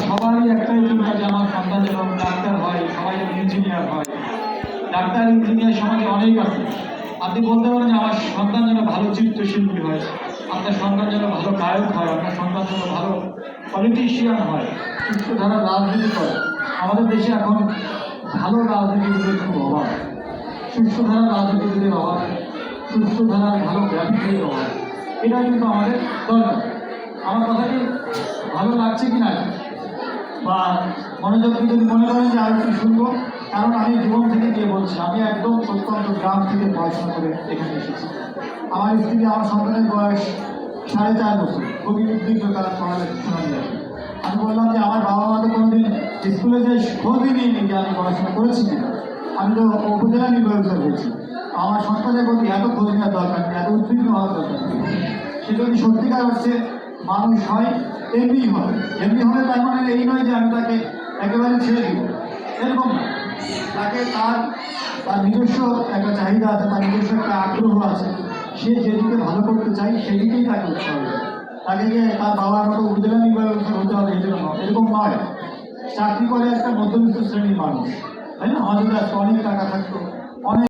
সবারই একটাই চিন্তা যে আমার সন্তান যেন ডাক্তার হয়, সবাই যেন ইঞ্জিনিয়ার হয়। ডাক্তার ইঞ্জিনিয়ার সমাজে অনেক আছে। আপনি বলতে পারেন যে আমার সন্তান যেন ভালো চিত্রশিল্পী হয়, আপনার সন্তান যেন ভালো গায়ক হয়, আপনার সন্তান যেন ভালো পলিটিশিয়ান হয়, সুস্থ ধারা রাজনীতি করে। আমাদের দেশে এখন ভালো রাজনীতিবিদের খুব অভাব, সুস্থ ধারা রাজনীতিবিদের অভাব, সুস্থ ধারার ভালো ব্যবসায়ীর অভাব। এটা কিন্তু আমাদের দরকার। আমার কথা কি ভালো লাগছে কি না, বা মনোযোগ দিয়ে যদি মনে করেন যে আর একটু শুনবো, কারণ আমি জীবন থেকে গিয়ে বলছি, আমি একদম প্রত্যন্ত গ্রাম থেকে পড়াশোনা করে এখানে এসেছি। আমার স্ত্রী, আমার সন্তানের বয়স 4.5 বছর, খুবই উদ্বিগ্ন তারা পড়াশোনা নিয়ে। আমি বললাম যে আমার বাবা মা তো কোনোদিন স্কুলে যে খোঁজই নিয়ে যে আমি পড়াশোনা করেছি কিনা। আমি তো উপজেলা নির্বাচন হয়েছি, আমার সন্তানের প্রতি এত খোঁজ নেওয়ার দরকার নেই, এত উদ্বিগ্ন হওয়ার দরকার নেই। সে যদি সত্যিকার হচ্ছে মানুষ হয়, এমনি হয়। এমনি হলে তার মানে এই নয় যে আমি তাকে একেবারে ছেড়ে দিব, এরকম না। তাকে তার তার নিজস্ব একটা চাহিদা আছে, তার নিজস্ব একটা আগ্রহ আছে, সে যেদিকে ভালো করতে চাই সেদিকেই তাকে উৎসাহ দেবে। তাকে যে তার বাবার মতো উপজেলা নির্বাচন হতে হবে এরকম নয়। চাকরি করে একটা মধ্যবিত্ত শ্রেণীর মানুষ, তাই না? আমাদের কাছে অনেক টাকা থাকতো, অনেক